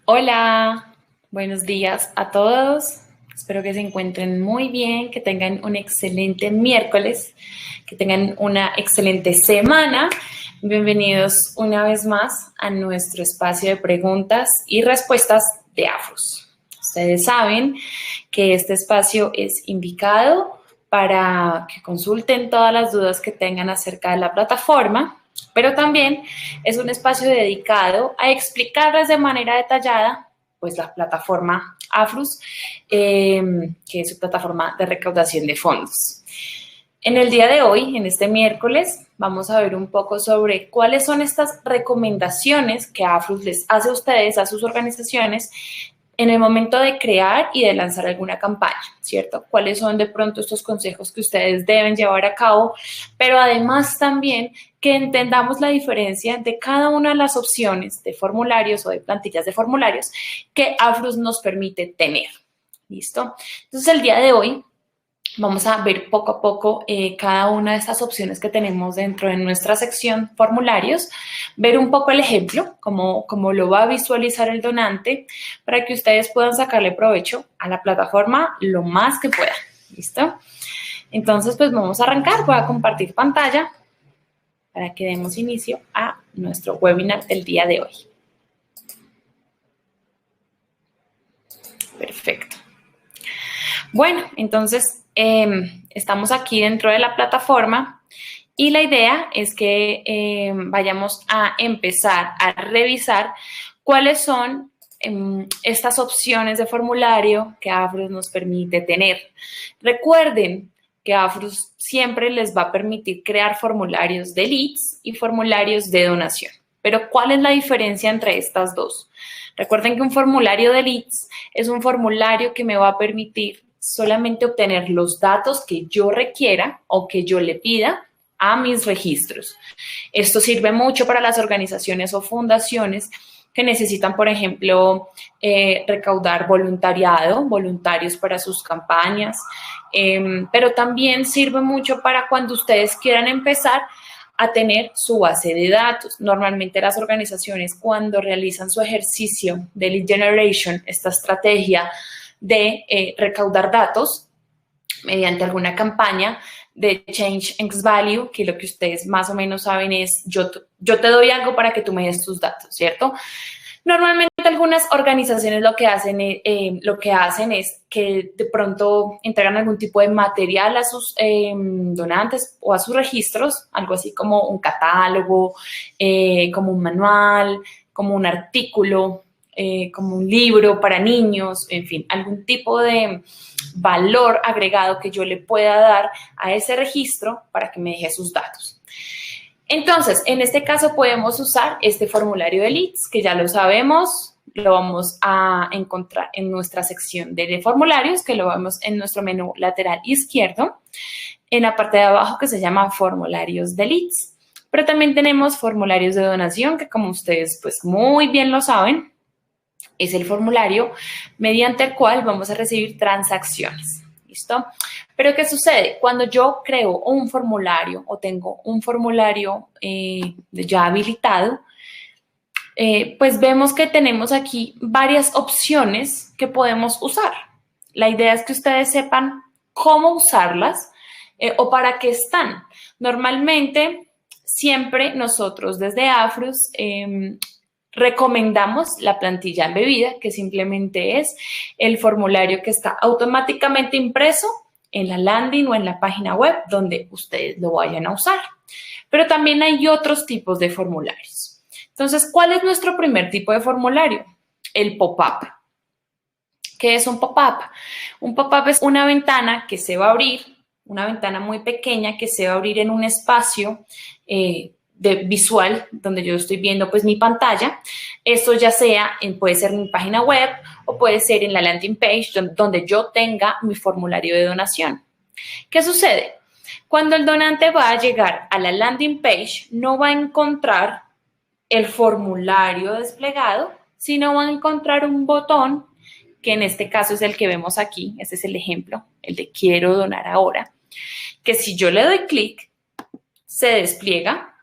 Hola, buenos días a todos. Espero que se encuentren muy bien, que tengan un excelente miércoles, que tengan una excelente semana. Bienvenidos una vez más a nuestro espacio de preguntas y respuestas de Afros. Ustedes saben que este espacio es indicado para que consulten todas las dudas que tengan acerca de la plataforma, pero también es un espacio dedicado a explicarles de manera detallada pues la plataforma Afrus, que es su plataforma de recaudación de fondos. En el día de hoy, en este miércoles, vamos a ver un poco sobre cuáles son estas recomendaciones que Afrus les hace a ustedes, a sus organizaciones, en el momento de crear y de lanzar alguna campaña, ¿cierto? ¿Cuáles son de pronto estos consejos que ustedes deben llevar a cabo? Pero además también que entendamos la diferencia de cada una de las opciones de formularios o de plantillas de formularios que Afrus nos permite tener. ¿Listo? Entonces, el día de hoy vamos a ver poco a poco cada una de estas opciones que tenemos dentro de nuestra sección formularios, ver un poco el ejemplo, cómo lo va a visualizar el donante, para que ustedes puedan sacarle provecho a la plataforma lo más que puedan. ¿Listo? Entonces, pues vamos a arrancar. Voy a compartir pantalla para que demos inicio a nuestro webinar del día de hoy. Perfecto. Bueno, entonces estamos aquí dentro de la plataforma y la idea es que vayamos a empezar a revisar cuáles son estas opciones de formulario que Afrus nos permite tener. Recuerden que Afrus siempre les va a permitir crear formularios de leads y formularios de donación. Pero ¿cuál es la diferencia entre estas dos? Recuerden que un formulario de leads es un formulario que me va a permitir solamente obtener los datos que yo requiera o que yo le pida a mis registros. Esto sirve mucho para las organizaciones o fundaciones que necesitan, por ejemplo, recaudar voluntarios para sus campañas, pero también sirve mucho para cuando ustedes quieran empezar a tener su base de datos. Normalmente las organizaciones cuando realizan su ejercicio de lead generation, esta estrategia de recaudar datos mediante alguna campaña de Change X Value, que lo que ustedes más o menos saben es yo te doy algo para que tú me des tus datos, ¿cierto? Normalmente algunas organizaciones lo que hacen es que de pronto entregan algún tipo de material a sus donantes o a sus registros, algo así como un catálogo, como un manual, como un artículo, como un libro para niños, en fin, algún tipo de valor agregado que yo le pueda dar a ese registro para que me deje sus datos. Entonces, en este caso podemos usar este formulario de leads, que ya lo sabemos, lo vamos a encontrar en nuestra sección de formularios, que lo vemos en nuestro menú lateral izquierdo, en la parte de abajo que se llama formularios de leads. Pero también tenemos formularios de donación, que como ustedes pues muy bien lo saben, es el formulario mediante el cual vamos a recibir transacciones. ¿Listo? Pero ¿qué sucede? Cuando yo creo un formulario o tengo un formulario ya habilitado, pues vemos que tenemos aquí varias opciones que podemos usar. La idea es que ustedes sepan cómo usarlas o para qué están. Normalmente, siempre nosotros desde Afrus recomendamos la plantilla embebida, que simplemente es el formulario que está automáticamente impreso en la landing o en la página web donde ustedes lo vayan a usar. Pero también hay otros tipos de formularios. Entonces, ¿cuál es nuestro primer tipo de formulario? El pop-up. ¿Qué es un pop-up? Un pop-up es una ventana que se va a abrir, una ventana muy pequeña que se va a abrir en un espacio visual donde yo estoy viendo pues mi pantalla. Esto ya sea puede ser en mi página web o puede ser en la landing page donde yo tenga mi formulario de donación. ¿Qué sucede? Cuando el donante va a llegar a la landing page, no va a encontrar el formulario desplegado, sino va a encontrar un botón que en este caso es el que vemos aquí. Este es el ejemplo, el de quiero donar ahora, que si yo le doy clic, se despliega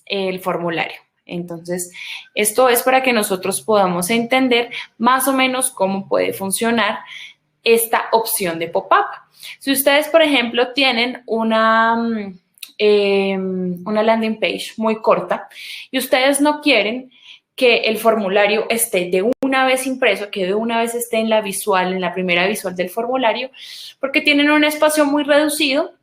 el formulario. Entonces, esto es para que nosotros podamos entender más o menos cómo puede funcionar esta opción de pop-up. Si ustedes, por ejemplo, tienen una landing page muy corta y ustedes no quieren que el formulario esté de una vez impreso, que de una vez esté en la visual, en la primera visual del formulario, porque tienen un espacio muy reducido,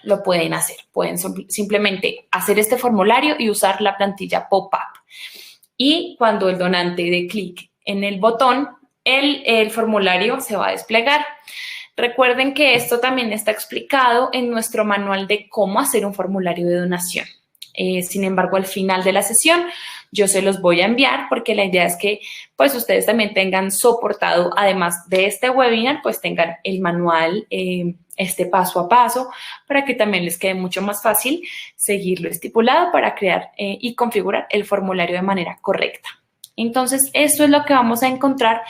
lo pueden hacer. Pueden simplemente hacer este formulario y usar la plantilla pop-up. Y cuando el donante dé clic en el botón, el formulario se va a desplegar. Recuerden que esto también está explicado en nuestro manual de cómo hacer un formulario de donación. Sin embargo, al final de la sesión yo se los voy a enviar porque la idea es que pues ustedes también tengan soportado, además de este webinar, pues tengan el manual, este paso a paso, para que también les quede mucho más fácil seguir lo estipulado para crear y configurar el formulario de manera correcta. Entonces, esto es lo que vamos a encontrar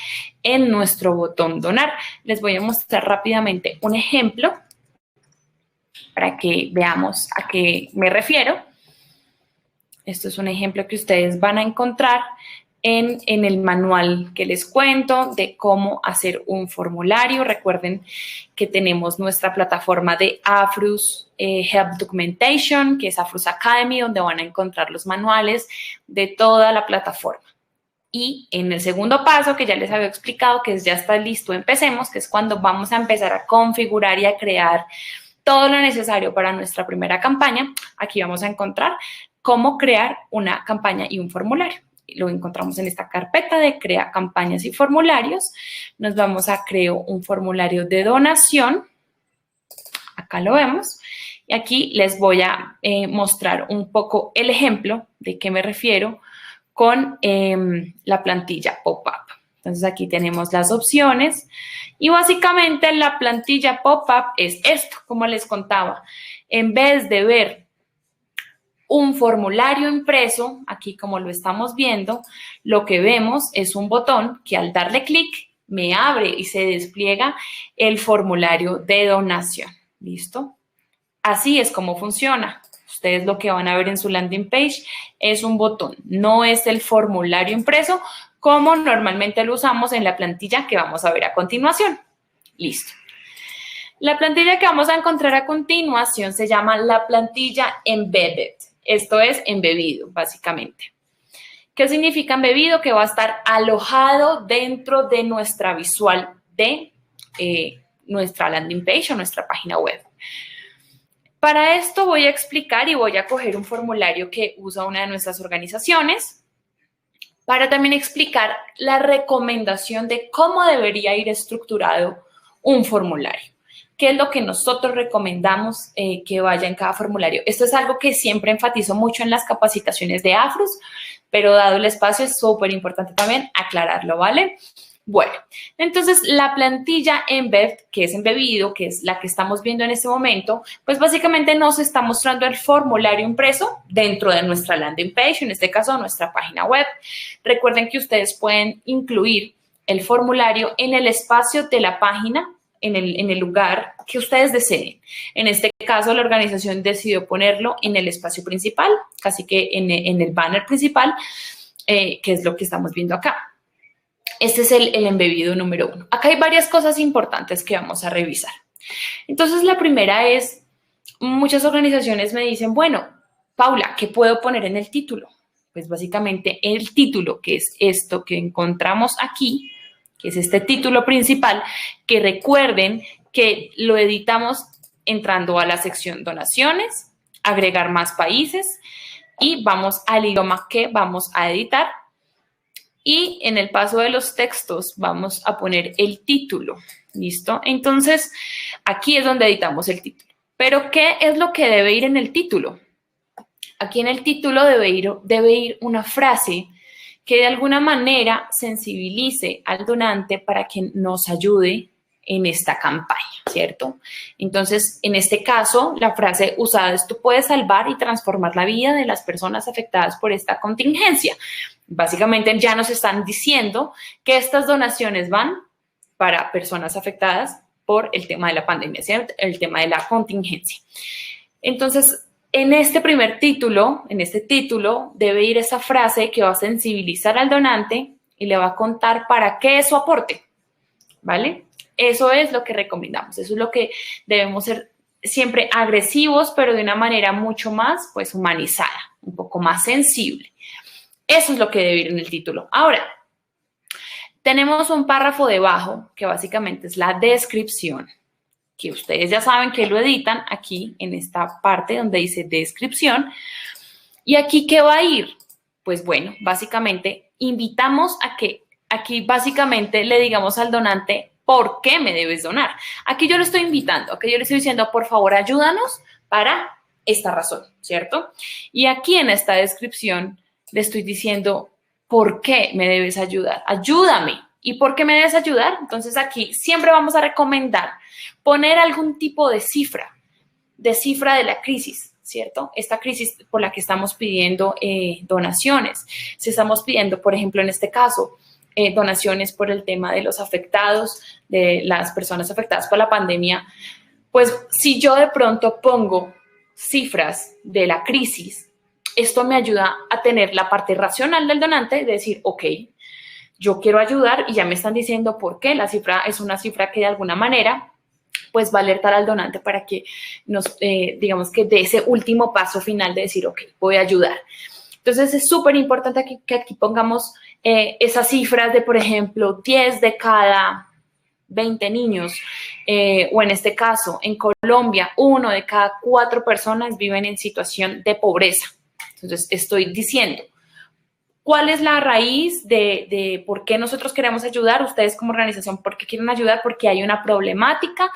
en nuestro botón donar. Les voy a mostrar rápidamente un ejemplo para que veamos a qué me refiero. Esto es un ejemplo que ustedes van a encontrar en el manual que les cuento de cómo hacer un formulario. Recuerden que tenemos nuestra plataforma de Afrus Help Documentation, que es Afrus Academy, donde van a encontrar los manuales de toda la plataforma. Y en el segundo paso, que ya les había explicado, que es ya está listo, empecemos, que es cuando vamos a empezar a configurar y a crear todo lo necesario para nuestra primera campaña. Aquí vamos a encontrar cómo crear una campaña y un formulario. Lo encontramos en esta carpeta de Crea campañas y formularios. Nos vamos a crear un formulario de donación. Acá lo vemos. Y aquí les voy a mostrar un poco el ejemplo de qué me refiero con la plantilla pop-up. Entonces, aquí tenemos las opciones y básicamente la plantilla pop-up es esto, como les contaba. En vez de ver un formulario impreso, aquí como lo estamos viendo, lo que vemos es un botón que al darle clic me abre y se despliega el formulario de donación. ¿Listo? Así es como funciona. Ustedes lo que van a ver en su landing page es un botón, no es el formulario impreso como normalmente lo usamos en la plantilla que vamos a ver a continuación. Listo. La plantilla que vamos a encontrar a continuación se llama la plantilla embedded. Esto es embebido, básicamente. ¿Qué significa embebido? Que va a estar alojado dentro de nuestra visual de nuestra landing page o nuestra página web. Para esto voy a explicar y voy a coger un formulario que usa una de nuestras organizaciones para también explicar la recomendación de cómo debería ir estructurado un formulario. ¿Qué es lo que nosotros recomendamos que vaya en cada formulario? Esto es algo que siempre enfatizo mucho en las capacitaciones de Afrus, pero dado el espacio es súper importante también aclararlo, ¿vale? Bueno, entonces la plantilla embed, que es embebido, que es la que estamos viendo en este momento, pues básicamente nos está mostrando el formulario impreso dentro de nuestra landing page, en este caso nuestra página web. Recuerden que ustedes pueden incluir el formulario en el espacio de la página, en el lugar que ustedes deseen. En este caso, la organización decidió ponerlo en el espacio principal, casi que en el banner principal, que es lo que estamos viendo acá. Este es el embebido número 1. Acá hay varias cosas importantes que vamos a revisar. Entonces, la primera es, muchas organizaciones me dicen, bueno, Paula, ¿qué puedo poner en el título? Pues básicamente el título, que es esto que encontramos aquí, que es este título principal, que recuerden que lo editamos entrando a la sección donaciones, agregar más países y vamos al idioma que vamos a editar. Y en el paso de los textos vamos a poner el título, ¿listo? Entonces, aquí es donde editamos el título. Pero, ¿qué es lo que debe ir en el título? Aquí en el título debe ir una frase que de alguna manera sensibilice al donante para que nos ayude en esta campaña, ¿cierto? Entonces, en este caso, la frase usada es: tú puedes salvar y transformar la vida de las personas afectadas por esta contingencia. Básicamente ya nos están diciendo que estas donaciones van para personas afectadas por el tema de la pandemia, ¿cierto? El tema de la contingencia. Entonces, En este primer título, en este título, debe ir esa frase que va a sensibilizar al donante y le va a contar para qué es su aporte, ¿vale? Eso es lo que recomendamos, eso es lo que debemos ser siempre agresivos, pero de una manera mucho más, pues, humanizada, un poco más sensible. Eso es lo que debe ir en el título. Ahora, tenemos un párrafo debajo que básicamente es la descripción, que ustedes ya saben que lo editan aquí en esta parte donde dice descripción. ¿Y aquí qué va a ir? Pues bueno, básicamente invitamos a que aquí básicamente le digamos al donante por qué me debes donar. Aquí yo lo estoy invitando, aquí yo le estoy diciendo, por favor, ayúdanos para esta razón, ¿cierto? Y aquí en esta descripción le estoy diciendo, ¿por qué me debes ayudar? Ayúdame. ¿Y por qué me debes ayudar? Entonces aquí siempre vamos a recomendar poner algún tipo de cifra de la crisis, ¿cierto? Esta crisis por la que estamos pidiendo donaciones. Si estamos pidiendo, por ejemplo, en este caso, donaciones por el tema de los afectados, de las personas afectadas por la pandemia, pues si yo de pronto pongo cifras de la crisis, esto me ayuda a tener la parte racional del donante, de decir, ok, yo quiero ayudar y ya me están diciendo por qué. La cifra es una cifra que de alguna manera pues va a alertar al donante para que nos, digamos que dé ese último paso final de decir, ok, voy a ayudar. Entonces es súper importante que aquí pongamos esas cifras de, por ejemplo, 10 de cada 20 niños, o en este caso, en Colombia, 1 de cada 4 personas viven en situación de pobreza. Entonces estoy diciendo, ¿cuál es la raíz de por qué nosotros queremos ayudar? Ustedes como organización, ¿por qué quieren ayudar? Porque hay una problemática.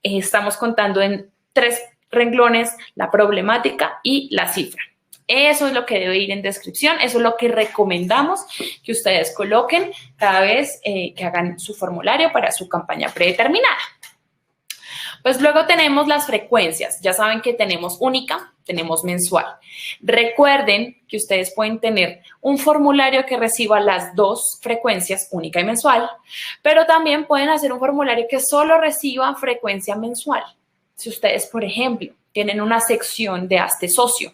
Estamos contando en 3 renglones la problemática y la cifra. Eso es lo que debe ir en descripción. Eso es lo que recomendamos que ustedes coloquen cada vez que hagan su formulario para su campaña predeterminada. Pues luego tenemos las frecuencias. Ya saben que tenemos única, tenemos mensual. Recuerden que ustedes pueden tener un formulario que reciba las 2 frecuencias, única y mensual, pero también pueden hacer un formulario que solo reciba frecuencia mensual. Si ustedes, por ejemplo, tienen una sección de Hazte Socio,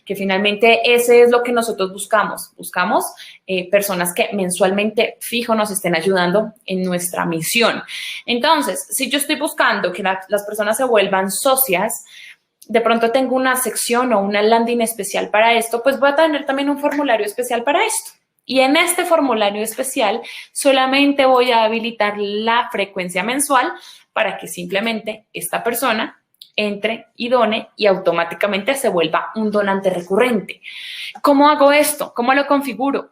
que finalmente ese es lo que nosotros buscamos. Buscamos personas que mensualmente fijo nos estén ayudando en nuestra misión. Entonces, si yo estoy buscando que las personas se vuelvan socias, de pronto tengo una sección o una landing especial para esto, pues voy a tener también un formulario especial para esto. Y en este formulario especial solamente voy a habilitar la frecuencia mensual para que simplemente esta persona entre y done y automáticamente se vuelva un donante recurrente. ¿Cómo hago esto? ¿Cómo lo configuro?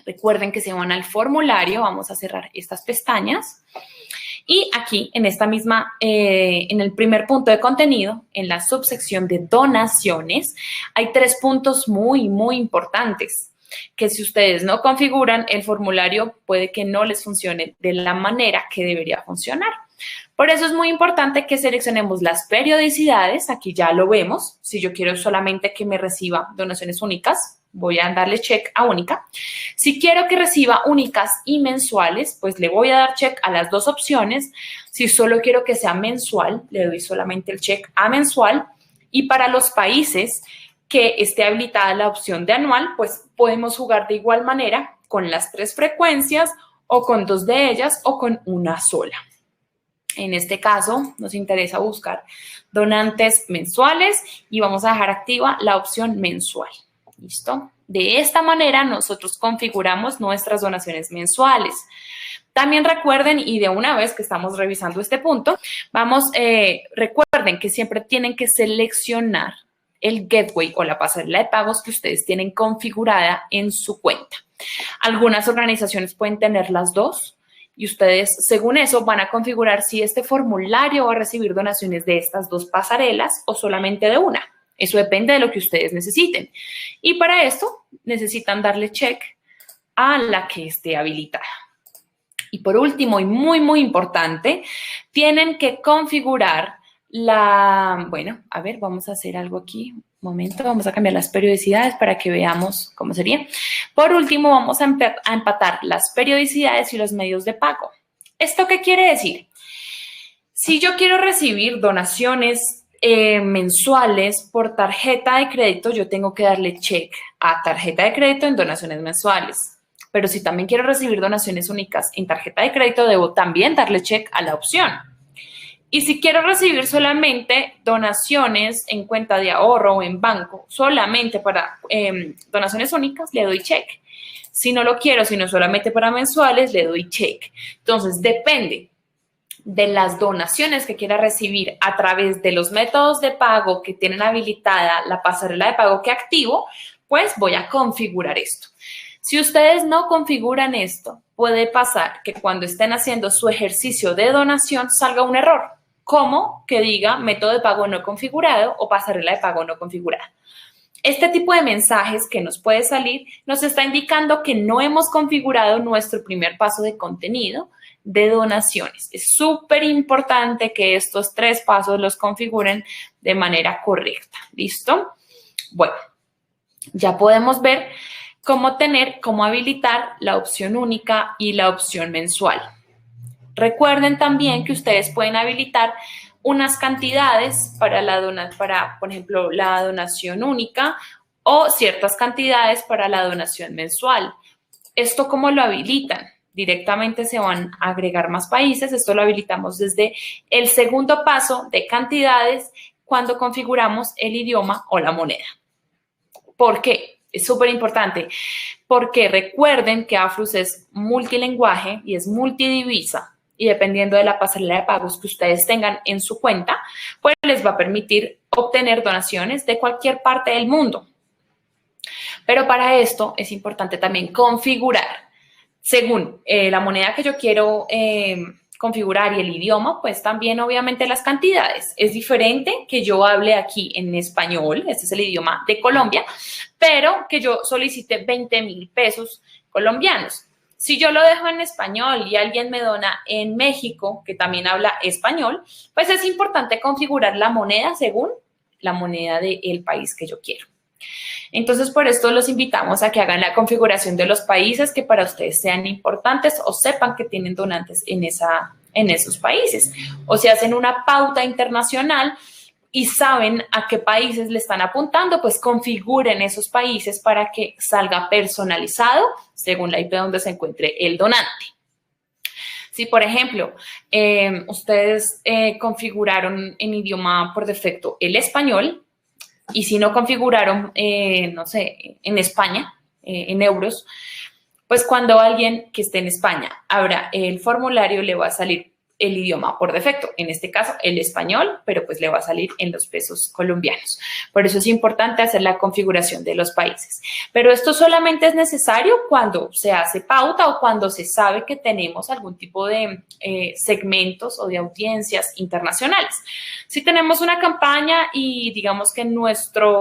Recuerden que se van al formulario, vamos a cerrar estas pestañas y aquí en esta misma, en el primer punto de contenido, en la subsección de donaciones, hay 3 puntos muy, muy importantes que si ustedes no configuran el formulario puede que no les funcione de la manera que debería funcionar. Por eso es muy importante que seleccionemos las periodicidades, aquí ya lo vemos, si yo quiero solamente que me reciba donaciones únicas, voy a darle check a única. Si quiero que reciba únicas y mensuales, pues le voy a dar check a las 2 opciones. Si solo quiero que sea mensual, le doy solamente el check a mensual. Y para los países que esté habilitada la opción de anual, pues podemos jugar de igual manera con las 3 frecuencias o con 2 de ellas o con una sola. En este caso, nos interesa buscar donantes mensuales y vamos a dejar activa la opción mensual. ¿Listo? De esta manera, nosotros configuramos nuestras donaciones mensuales. También recuerden, y de una vez que estamos revisando este punto, recuerden que siempre tienen que seleccionar el gateway o la pasarela de pagos que ustedes tienen configurada en su cuenta. Algunas organizaciones pueden tener las 2. Y ustedes, según eso, van a configurar si este formulario va a recibir donaciones de estas 2 pasarelas o solamente de una. Eso depende de lo que ustedes necesiten. Y para esto necesitan darle check a la que esté habilitada. Y por último, y muy, muy importante, tienen que configurar bueno, a ver, vamos a hacer algo aquí. Un momento, vamos a cambiar las periodicidades para que veamos cómo sería. Por último, vamos a empatar las periodicidades y los medios de pago. ¿Esto qué quiere decir? Si yo quiero recibir donaciones mensuales por tarjeta de crédito, yo tengo que darle check a tarjeta de crédito en donaciones mensuales. Pero si también quiero recibir donaciones únicas en tarjeta de crédito, debo también darle check a la opción. Y si quiero recibir solamente donaciones en cuenta de ahorro o en banco, solamente para donaciones únicas, le doy check. Si no lo quiero, sino solamente para mensuales, le doy check. Entonces, depende de las donaciones que quiera recibir a través de los métodos de pago que tienen habilitada la pasarela de pago que activo, pues voy a configurar esto. Si ustedes no configuran esto, puede pasar que cuando estén haciendo su ejercicio de donación salga un error, como que diga método de pago no configurado o pasarela de pago no configurada. Este tipo de mensajes que nos puede salir nos está indicando que no hemos configurado nuestro primer paso de contenido de donaciones. Es súper importante que estos 3 pasos los configuren de manera correcta. ¿Listo? Bueno, ya podemos ver cómo habilitar la opción única y la opción mensual. Recuerden también que ustedes pueden habilitar unas cantidades para, por ejemplo, la donación única o ciertas cantidades para la donación mensual. ¿Esto cómo lo habilitan? Directamente se van a agregar más países. Esto lo habilitamos desde el segundo paso de cantidades cuando configuramos el idioma o la moneda. ¿Por qué? Es súper importante porque recuerden que Afrus es multilingüe y es multidivisa y dependiendo de la pasarela de pagos que ustedes tengan en su cuenta, pues les va a permitir obtener donaciones de cualquier parte del mundo. Pero para esto es importante también configurar según la moneda que yo quiero configurar y el idioma, pues también obviamente las cantidades. Es diferente que yo hable aquí en español, este es el idioma de Colombia, pero que yo solicite 20,000 pesos colombianos. Si yo lo dejo en español y alguien me dona en México, que también habla español, pues es importante configurar la moneda según la moneda del país que yo quiero. Entonces, por esto los invitamos a que hagan la configuración de los países que para ustedes sean importantes o sepan que tienen donantes en esos países. O si hacen una pauta internacional y saben a qué países le están apuntando, pues configuren esos países para que salga personalizado según la IP donde se encuentre el donante. Si, por ejemplo, ustedes configuraron en idioma por defecto el español, y si no configuraron, no sé, en España, en euros, pues cuando alguien que esté en España abra el formulario le va a salir el idioma por defecto, en este caso el español, pero pues le va a salir en los pesos colombianos. Por eso es importante hacer la configuración de los países. Pero esto solamente es necesario cuando se hace pauta o cuando se sabe que tenemos algún tipo de segmentos o de audiencias internacionales. Si tenemos una campaña y digamos que nuestra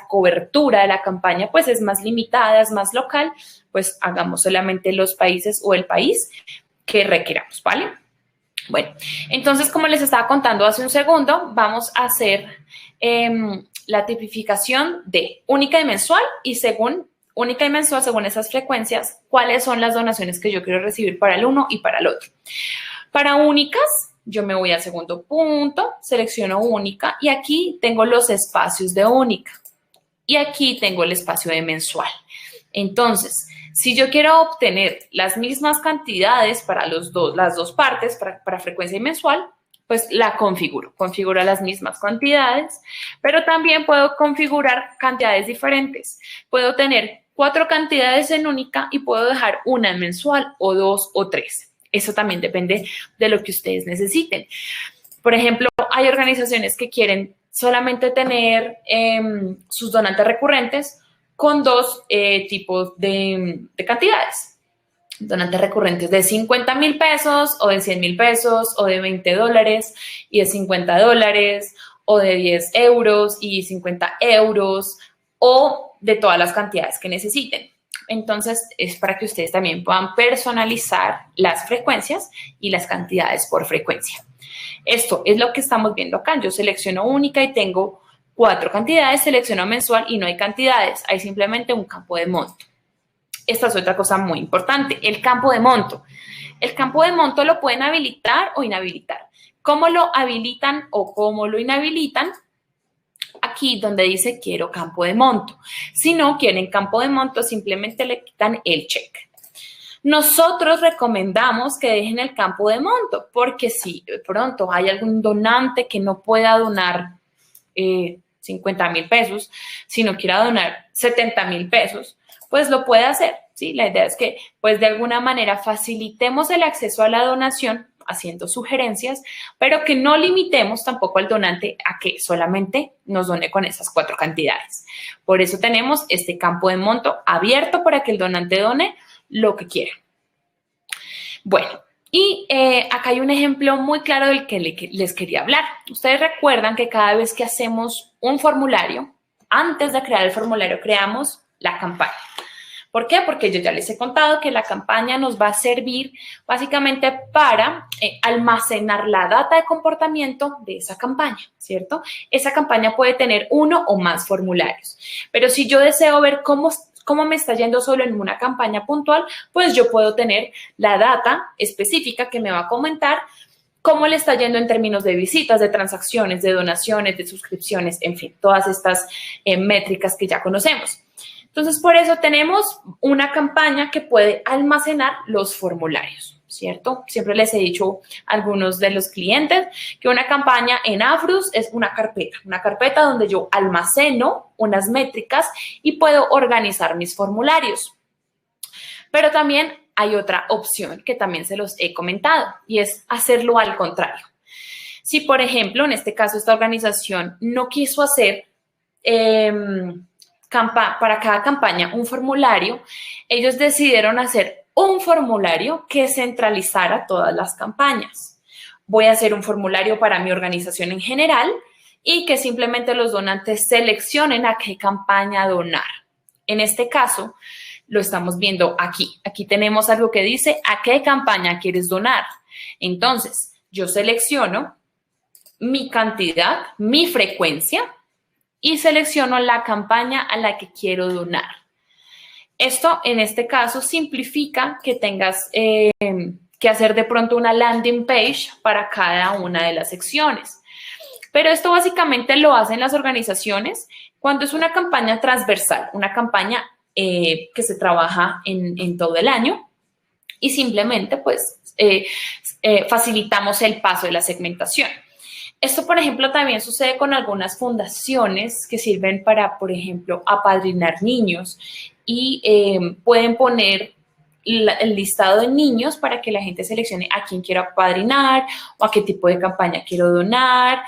cobertura de la campaña pues es más limitada, es más local, pues hagamos solamente los países o el país que requeramos, ¿vale? Bueno, entonces, como les estaba contando hace un segundo, vamos a hacer la tipificación de única y mensual y según única y mensual, según esas frecuencias, cuáles son las donaciones que yo quiero recibir para el uno y para el otro. Para únicas, yo me voy al segundo punto, selecciono única y aquí tengo los espacios de única y aquí tengo el espacio de mensual. Entonces, si yo quiero obtener las mismas cantidades para las dos partes, para frecuencia y mensual, pues la configuro las mismas cantidades, pero también puedo configurar cantidades diferentes. Puedo tener 4 cantidades en única y puedo dejar una en mensual o 2 o 3. Eso también depende de lo que ustedes necesiten. Por ejemplo, hay organizaciones que quieren solamente tener sus donantes recurrentes con 2 tipos de cantidades. Donantes recurrentes de 50,000 pesos o de 100,000 pesos o de $20 y de $50 o de 10 euros y 50 euros o de todas las cantidades que necesiten. Entonces, es para que ustedes también puedan personalizar las frecuencias y las cantidades por frecuencia. Esto es lo que estamos viendo acá. Yo selecciono única y tengo 4 cantidades, selecciono mensual y no hay cantidades, hay simplemente un campo de monto. esta es otra cosa muy importante, el campo de monto. El campo de monto lo pueden habilitar o inhabilitar. ¿Cómo lo habilitan o cómo lo inhabilitan? Aquí donde dice quiero campo de monto. Si no quieren campo de monto, simplemente le quitan el check. Nosotros recomendamos que dejen el campo de monto, porque si de pronto hay algún donante que no pueda donar 50,000 pesos, si no quiera donar 70,000 pesos, pues lo puede hacer, ¿sí? La idea es que, pues, de alguna manera facilitemos el acceso a la donación haciendo sugerencias, pero que no limitemos tampoco al donante a que solamente nos done con esas 4 cantidades. Por eso tenemos este campo de monto abierto para que el donante done lo que quiera. Bueno, y acá hay un ejemplo muy claro del que les quería hablar. Ustedes recuerdan que cada vez que hacemos un formulario, antes de crear el formulario, creamos la campaña. ¿Por qué? Porque yo ya les he contado que la campaña nos va a servir básicamente para almacenar la data de comportamiento de esa campaña, ¿cierto? Esa campaña puede tener uno o más formularios, pero si yo deseo ver cómo me está yendo solo en una campaña puntual, pues yo puedo tener la data específica que me va a comentar cómo le está yendo en términos de visitas, de transacciones, de donaciones, de suscripciones, en fin, todas estas métricas que ya conocemos. Entonces, por eso tenemos una campaña que puede almacenar los formularios, ¿cierto? Siempre les he dicho a algunos de los clientes que una campaña en Afrus es una carpeta donde yo almaceno unas métricas y puedo organizar mis formularios. Pero también hay otra opción que también se los he comentado y es hacerlo al contrario. Si, por ejemplo, en este caso esta organización no quiso hacer para cada campaña un formulario, ellos decidieron hacer un formulario que centralizara todas las campañas. Voy a hacer un formulario para mi organización en general y que simplemente los donantes seleccionen a qué campaña donar. En este caso, lo estamos viendo aquí. Aquí tenemos algo que dice a qué campaña quieres donar. Entonces, yo selecciono mi cantidad, mi frecuencia, y selecciono la campaña a la que quiero donar. Esto, en este caso, simplifica que tengas que hacer de pronto una landing page para cada una de las secciones. Pero esto básicamente lo hacen las organizaciones cuando es una campaña transversal, una campaña que se trabaja en todo el año y simplemente, pues, facilitamos el paso de la segmentación. Esto, por ejemplo, también sucede con algunas fundaciones que sirven para, por ejemplo, apadrinar niños y pueden poner el listado de niños para que la gente seleccione a quién quiero apadrinar o a qué tipo de campaña quiero donar.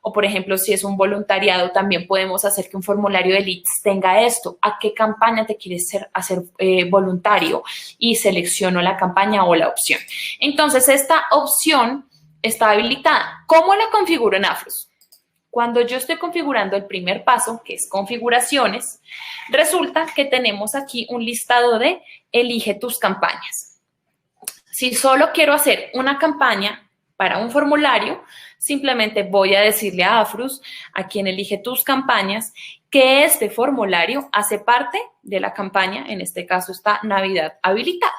O, por ejemplo, si es un voluntariado, también podemos hacer que un formulario de leads tenga esto. ¿A qué campaña te quieres hacer voluntario? Y selecciono la campaña o la opción. Entonces, esta opción está habilitada. ¿Cómo la configuro en Afrus? Cuando yo estoy configurando el primer paso, que es configuraciones, resulta que tenemos aquí un listado de elige tus campañas. Si solo quiero hacer una campaña para un formulario, simplemente voy a decirle a Afrus, a quien elige tus campañas, que este formulario hace parte de la campaña, en este caso está Navidad habilitada.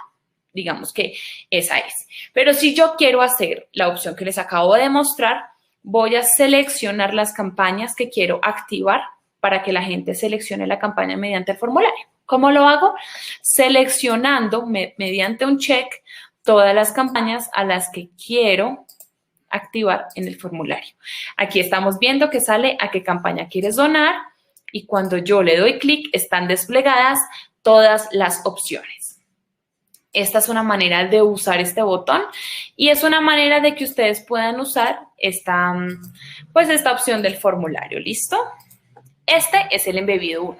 Digamos que esa es. Pero si yo quiero hacer la opción que les acabo de mostrar, voy a seleccionar las campañas que quiero activar para que la gente seleccione la campaña mediante el formulario. ¿Cómo lo hago? Seleccionando mediante un check todas las campañas a las que quiero activar en el formulario. Aquí estamos viendo que sale a qué campaña quieres donar y cuando yo le doy clic están desplegadas todas las opciones. Esta es una manera de usar este botón y es una manera de que ustedes puedan usar esta opción del formulario. ¿Listo? Este es el embebido 1.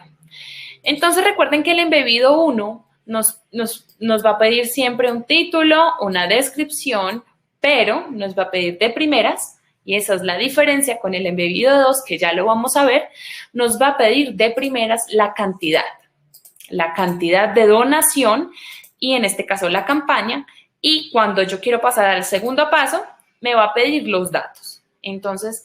Entonces, recuerden que el embebido 1 nos va a pedir siempre un título, una descripción, pero nos va a pedir de primeras, y esa es la diferencia con el embebido 2, que ya lo vamos a ver, nos va a pedir de primeras la cantidad de donación, y en este caso la campaña, y cuando yo quiero pasar al segundo paso, me va a pedir los datos. Entonces,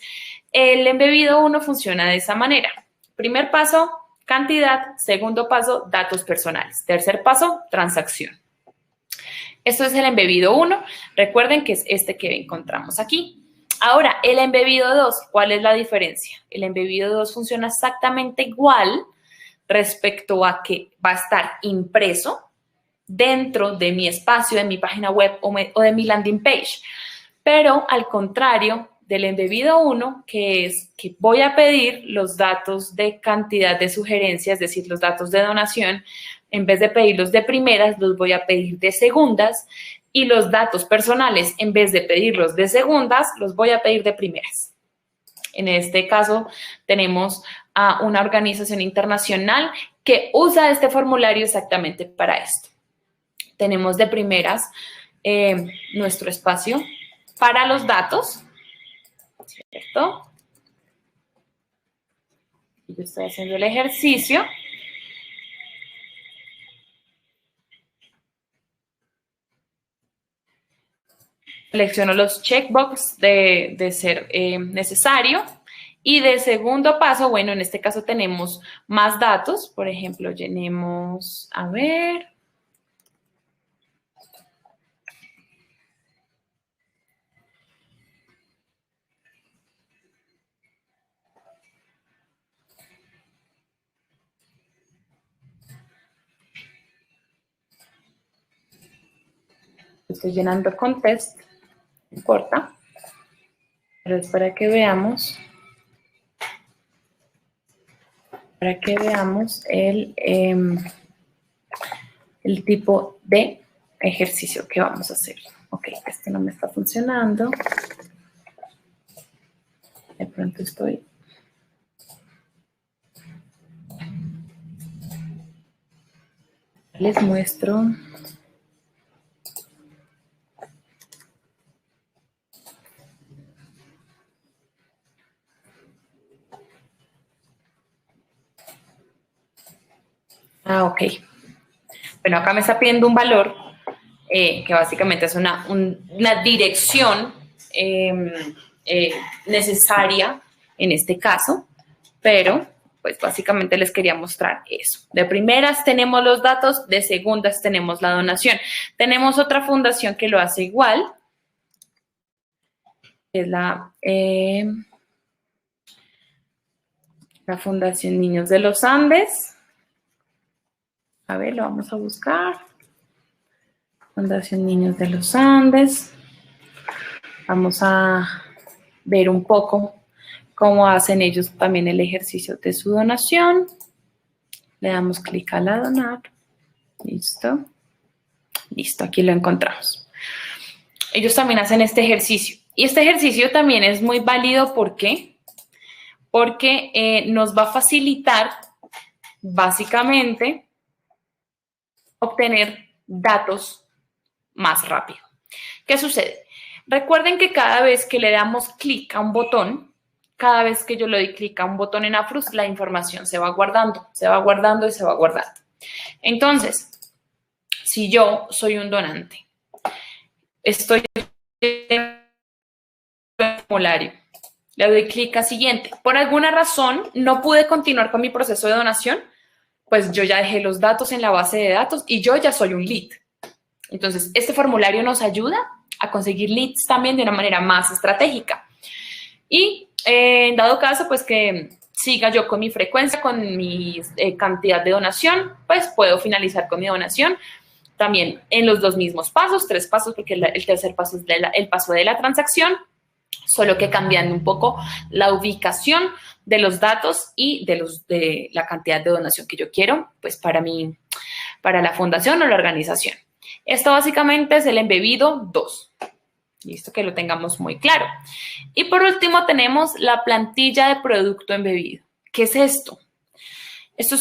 el embebido 1 funciona de esa manera. Primer paso, cantidad. Segundo paso, datos personales. Tercer paso, transacción. Esto es el embebido 1. Recuerden que es este que encontramos aquí. Ahora, el embebido 2, ¿cuál es la diferencia? El embebido 2 funciona exactamente igual respecto a que va a estar impreso dentro de mi espacio, de mi página web o de mi landing page. Pero al contrario del embebido 1, que es que voy a pedir los datos de cantidad de sugerencias, es decir, los datos de donación, en vez de pedirlos de primeras, los voy a pedir de segundas, y los datos personales, en vez de pedirlos de segundas, los voy a pedir de primeras. En este caso, tenemos a una organización internacional que usa este formulario exactamente para esto. Tenemos de primeras nuestro espacio para los datos, ¿cierto? Yo estoy haciendo el ejercicio. Selecciono los checkbox de ser necesario. Y de segundo paso, bueno, en este caso tenemos más datos. Por ejemplo, llenemos, a ver. Estoy llenando con test, no importa, pero es para que veamos el tipo de ejercicio que vamos a hacer. Ok, este no me está funcionando. De pronto estoy... Les muestro... Ah, ok. Bueno, acá me está pidiendo un valor que básicamente es una dirección necesaria en este caso, pero pues básicamente les quería mostrar eso. De primeras tenemos los datos, de segundas tenemos la donación. Tenemos otra fundación que lo hace igual, que es la Fundación Niños de los Andes. A ver, lo vamos a buscar. Fundación Niños de los Andes. Vamos a ver un poco cómo hacen ellos también el ejercicio de su donación. Le damos clic a la donar. Listo. Listo, aquí lo encontramos. Ellos también hacen este ejercicio. Y este ejercicio también es muy válido, ¿por qué? Porque nos va a facilitar, básicamente, obtener datos más rápido. ¿Qué sucede? Recuerden que cada vez que le damos clic a un botón, cada vez que yo le doy clic a un botón en Afrus, la información se va guardando y se va guardando. Entonces, si yo soy un donante, estoy en el formulario, le doy clic a siguiente. Por alguna razón, no pude continuar con mi proceso de donación, pues yo ya dejé los datos en la base de datos y yo ya soy un lead. Entonces, este formulario nos ayuda a conseguir leads también de una manera más estratégica. Y en dado caso, pues que siga yo con mi frecuencia, con mi cantidad de donación, pues puedo finalizar con mi donación también en los dos mismos pasos, 3 pasos, porque el tercer paso es el paso de la transacción, solo que cambiando un poco la ubicación de los datos y de la cantidad de donación que yo quiero, pues para la fundación o la organización. Esto básicamente es el embebido 2. Listo, que lo tengamos muy claro. Y por último tenemos la plantilla de producto embebido. ¿Qué es esto? Esto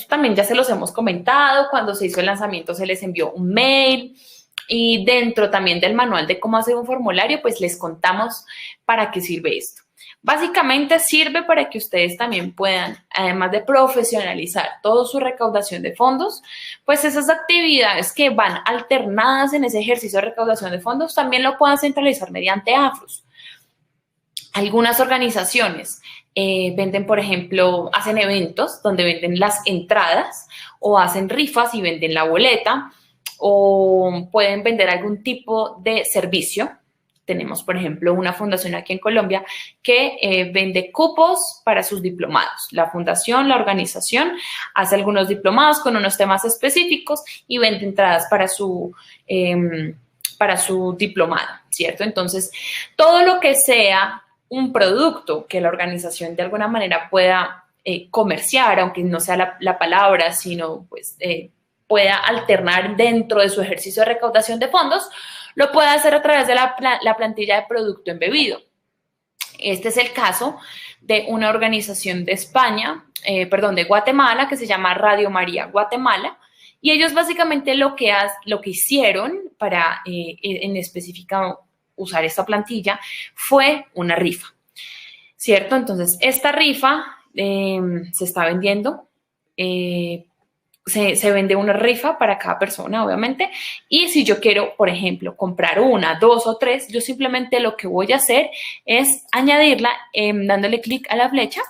también ya se los hemos comentado. Cuando se hizo el lanzamiento se les envió un mail. Y dentro también del manual de cómo hacer un formulario, pues les contamos para qué sirve esto. Básicamente sirve para que ustedes también puedan, además de profesionalizar toda su recaudación de fondos, pues esas actividades que van alternadas en ese ejercicio de recaudación de fondos también lo puedan centralizar mediante Afrus. Algunas organizaciones venden, por ejemplo, hacen eventos donde venden las entradas o hacen rifas y venden la boleta o pueden vender algún tipo de servicio. Tenemos, por ejemplo, una fundación aquí en Colombia que vende cupos para sus diplomados. La fundación, la organización, hace algunos diplomados con unos temas específicos y vende entradas para su diplomado, ¿cierto? Entonces, todo lo que sea un producto que la organización de alguna manera pueda comerciar, aunque no sea la palabra, sino pues pueda alternar dentro de su ejercicio de recaudación de fondos, lo puede hacer a través de la plantilla de producto embebido. Este es el caso de una organización de España, de Guatemala, que se llama Radio María Guatemala, y ellos básicamente lo que hicieron para en específico usar esta plantilla fue una rifa, ¿cierto? Entonces, esta rifa se está vendiendo, se vende una rifa para cada persona, obviamente, y si yo quiero, por ejemplo, comprar una, dos o tres, yo simplemente lo que voy a hacer es añadirla dándole clic a la flecha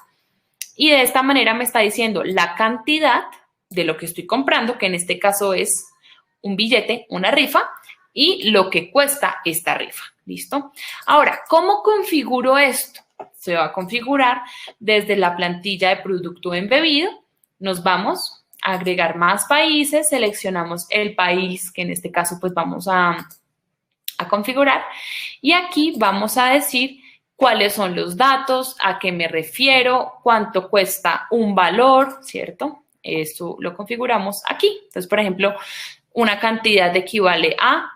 y de esta manera me está diciendo la cantidad de lo que estoy comprando, que en este caso es un billete, una rifa, y lo que cuesta esta rifa, ¿listo? Ahora, ¿cómo configuro esto? Se va a configurar desde la plantilla de producto embebido, nos vamos a agregar más países, seleccionamos el país que en este caso pues vamos a configurar y aquí vamos a decir cuáles son los datos, a qué me refiero, cuánto cuesta un valor, ¿cierto? Esto lo configuramos aquí. Entonces, por ejemplo, una cantidad equivale a,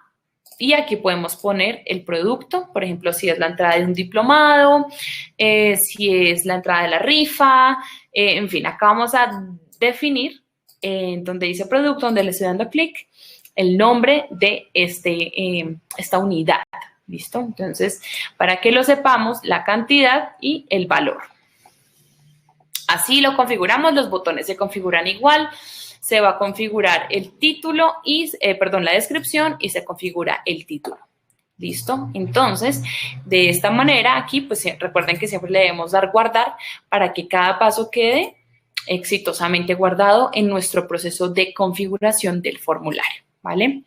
y aquí podemos poner el producto, por ejemplo, si es la entrada de un diplomado, si es la entrada de la rifa, en fin, acá vamos a definir donde dice producto, donde le estoy dando clic, el nombre de esta unidad, ¿listo? Entonces, para que lo sepamos, la cantidad y el valor. Así lo configuramos, los botones se configuran igual, se va a configurar el título y, la descripción y se configura el título. ¿Listo? Entonces, de esta manera aquí, pues recuerden que siempre le debemos dar guardar para que cada paso quede exitosamente guardado en nuestro proceso de configuración del formulario, ¿vale?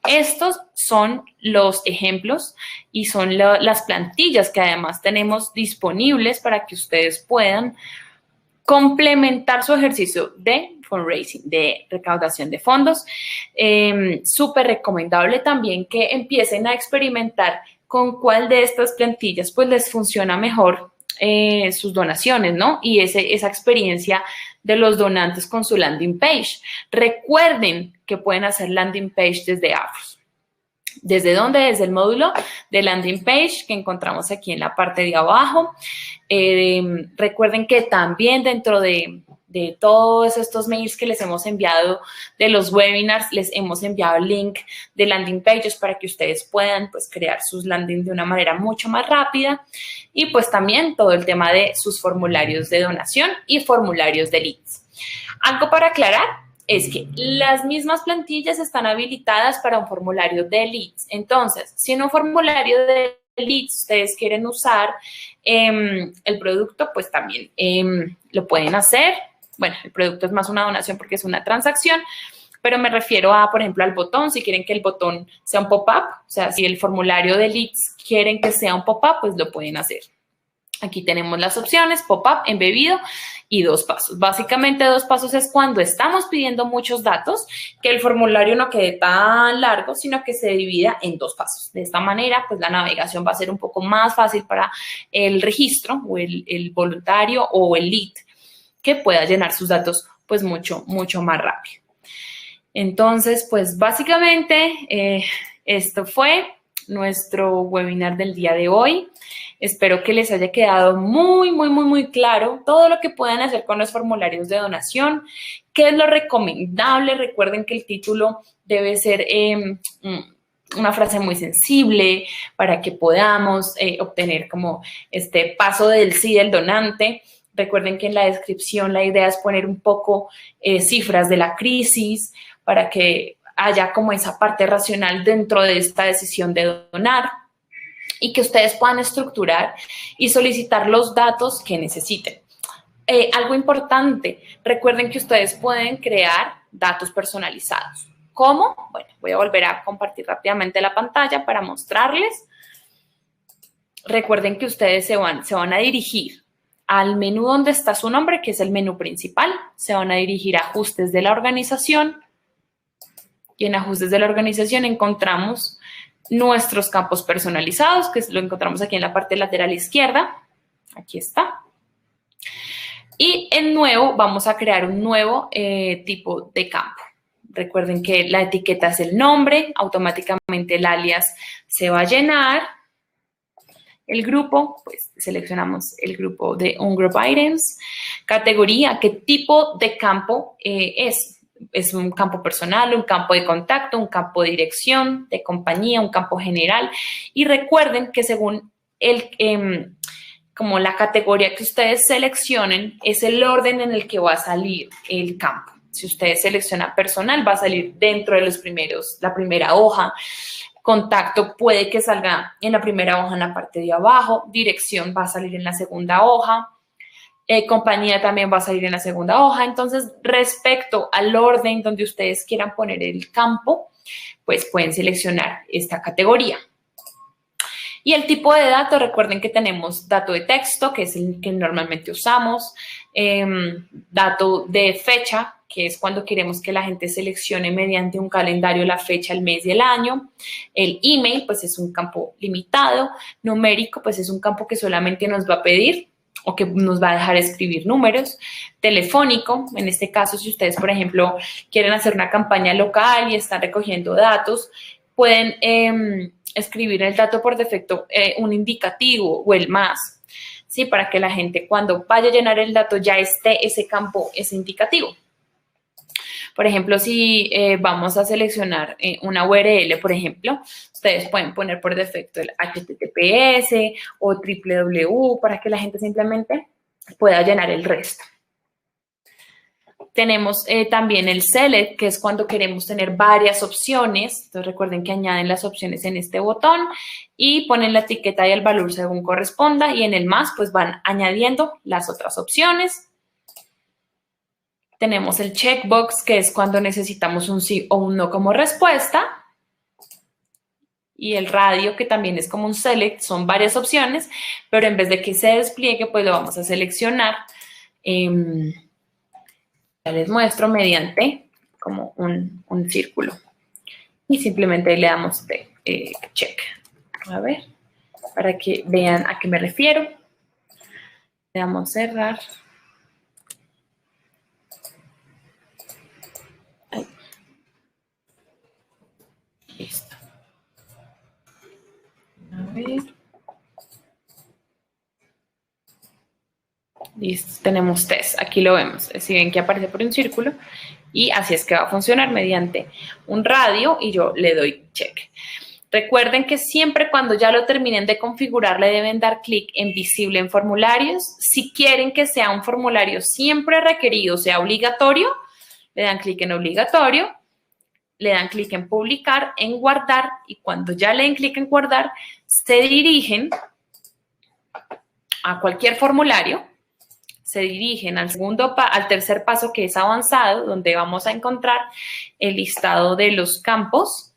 Estos son los ejemplos y son las plantillas que además tenemos disponibles para que ustedes puedan complementar su ejercicio de fundraising, de recaudación de fondos. Súper recomendable también que empiecen a experimentar con cuál de estas plantillas pues les funciona mejor sus donaciones, ¿no? Y esa experiencia de los donantes con su landing page. Recuerden que pueden hacer landing page desde Afros. ¿Desde dónde? Desde el módulo de landing page que encontramos aquí en la parte de abajo. Recuerden que también dentro de todos estos mails que les hemos enviado de los webinars, les hemos enviado el link de landing pages para que ustedes puedan pues crear sus landing de una manera mucho más rápida y pues también todo el tema de sus formularios de donación y formularios de leads. Algo para aclarar es que las mismas plantillas están habilitadas para un formulario de leads. Entonces, si en un formulario de leads ustedes quieren usar el producto, pues también lo pueden hacer. Bueno, el producto es más una donación porque es una transacción, pero me refiero a, por ejemplo, al botón. Si quieren que el botón sea un pop-up, o sea, si el formulario de leads quieren que sea un pop-up, pues lo pueden hacer. Aquí tenemos las opciones, pop-up, embebido y 2 pasos. Básicamente 2 pasos es cuando estamos pidiendo muchos datos, que el formulario no quede tan largo, sino que se divida en 2 pasos. De esta manera, pues la navegación va a ser un poco más fácil para el registro o el voluntario o el lead que pueda llenar sus datos pues mucho más rápido. Entonces, pues básicamente esto fue nuestro webinar del día de hoy. Espero que les haya quedado muy claro todo lo que puedan hacer con los formularios de donación, qué es lo recomendable. Recuerden que el título debe ser una frase muy sensible para que podamos obtener como este paso del sí del donante. Recuerden que en la descripción la idea es poner un poco cifras de la crisis para que haya como esa parte racional dentro de esta decisión de donar. y que ustedes puedan estructurar y solicitar los datos que necesiten. Algo importante, recuerden que ustedes pueden crear datos personalizados. ¿Cómo? Bueno, voy a volver a compartir rápidamente la pantalla para mostrarles. Recuerden que ustedes se van a dirigir al menú donde está su nombre, que es el menú principal. Se van a dirigir a ajustes de la organización. Y en ajustes de la organización encontramos nuestros campos personalizados, que lo encontramos aquí en la parte lateral izquierda. Aquí está. Y en nuevo vamos a crear un nuevo tipo de campo. Recuerden que la etiqueta es el nombre, automáticamente el alias se va a llenar. El grupo, pues seleccionamos el grupo de Group Items. Categoría, ¿qué tipo de campo es? Es un campo personal, un campo de contacto, un campo de dirección, de compañía, un campo general. Y recuerden que según como la categoría que ustedes seleccionen, es el orden en el que va a salir el campo. Si ustedes seleccionan personal, va a salir dentro de los primeros, la primera hoja. Contacto puede que salga en la primera hoja en la parte de abajo. Dirección va a salir en la segunda hoja. Compañía también va a salir en la segunda hoja. Entonces, respecto al orden donde ustedes quieran poner el campo, pues pueden seleccionar esta categoría. Y el tipo de dato, recuerden que tenemos dato de texto, que es el que normalmente usamos, dato de fecha, que es cuando queremos que la gente seleccione mediante un calendario la fecha, el mes y el año. El email, pues es un campo limitado. Numérico, pues es un campo que solamente nos va a pedir o que nos va a dejar escribir números. Telefónico, en este caso, si ustedes, por ejemplo, quieren hacer una campaña local y están recogiendo datos, pueden escribir el dato por defecto, un indicativo o el más, ¿sí? Para que la gente cuando vaya a llenar el dato ya esté ese campo, ese indicativo. Por ejemplo, si vamos a seleccionar una URL, por ejemplo, ustedes pueden poner por defecto el HTTPS o www para que la gente simplemente pueda llenar el resto. Tenemos también el select, que es cuando queremos tener varias opciones. Entonces, recuerden que añaden las opciones en este botón y ponen la etiqueta y el valor según corresponda. Y en el más, pues van añadiendo las otras opciones. Tenemos el checkbox, que es cuando necesitamos un sí o un no como respuesta. Y el radio, que también es como un select, son varias opciones, pero en vez de que se despliegue, pues lo vamos a seleccionar. Ya les muestro mediante como un círculo. Y simplemente le damos check. A ver, para que vean a qué me refiero. Le damos cerrar. Ahí. Listo. A ver. Listo, tenemos test. Aquí lo vemos. Si ven que aparece por un círculo. Y así es que va a funcionar mediante un radio y yo le doy check. Recuerden que siempre cuando ya lo terminen de configurar le deben dar clic en visible en formularios. Si quieren que sea un formulario siempre requerido, sea obligatorio, le dan clic en obligatorio, le dan clic en publicar, en guardar y cuando ya le den clic en guardar, se dirigen a cualquier formulario. Se dirigen al tercer paso que es avanzado, donde vamos a encontrar el listado de los campos.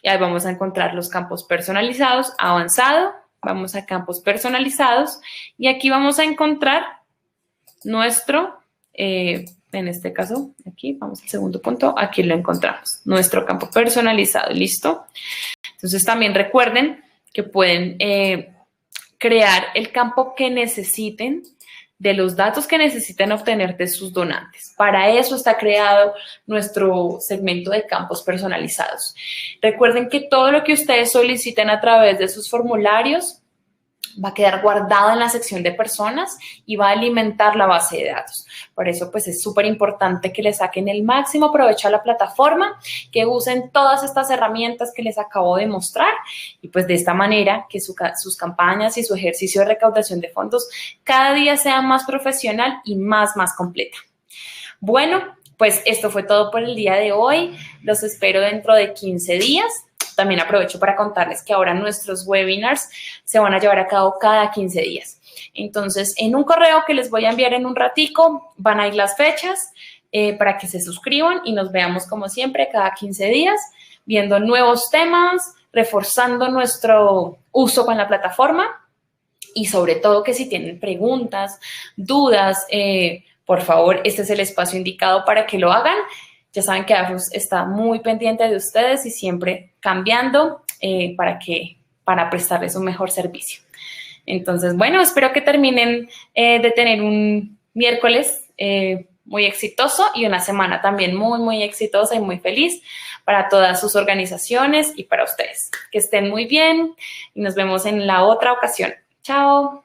Y ahí vamos a encontrar los campos personalizados, avanzado, vamos a campos personalizados y aquí vamos a encontrar nuestro, en este caso, aquí vamos al segundo punto, aquí lo encontramos, nuestro campo personalizado, ¿listo? Entonces también recuerden que pueden crear el campo que necesiten de los datos que necesitan obtener de sus donantes. Para eso está creado nuestro segmento de campos personalizados. Recuerden que todo lo que ustedes soliciten a través de sus formularios va a quedar guardado en la sección de personas y va a alimentar la base de datos. Por eso, pues, es súper importante que le saquen el máximo provecho a la plataforma, que usen todas estas herramientas que les acabo de mostrar y, pues, de esta manera que sus campañas y su ejercicio de recaudación de fondos cada día sea más profesional y más completa. Bueno, pues, esto fue todo por el día de hoy. Los espero dentro de 15 días. también aprovecho para contarles que ahora nuestros webinars se van a llevar a cabo cada 15 días. Entonces, en un correo que les voy a enviar en un ratico, van a ir las fechas para que se suscriban y nos veamos como siempre cada 15 días, viendo nuevos temas, reforzando nuestro uso con la plataforma y sobre todo que si tienen preguntas, dudas, por favor, este es el espacio indicado para que lo hagan. Ya saben que AFUS está muy pendiente de ustedes y siempre cambiando para prestarles un mejor servicio. Entonces, bueno, espero que terminen de tener un miércoles muy exitoso y una semana también muy, muy exitosa y muy feliz para todas sus organizaciones y para ustedes. Que estén muy bien y nos vemos en la otra ocasión. Chao.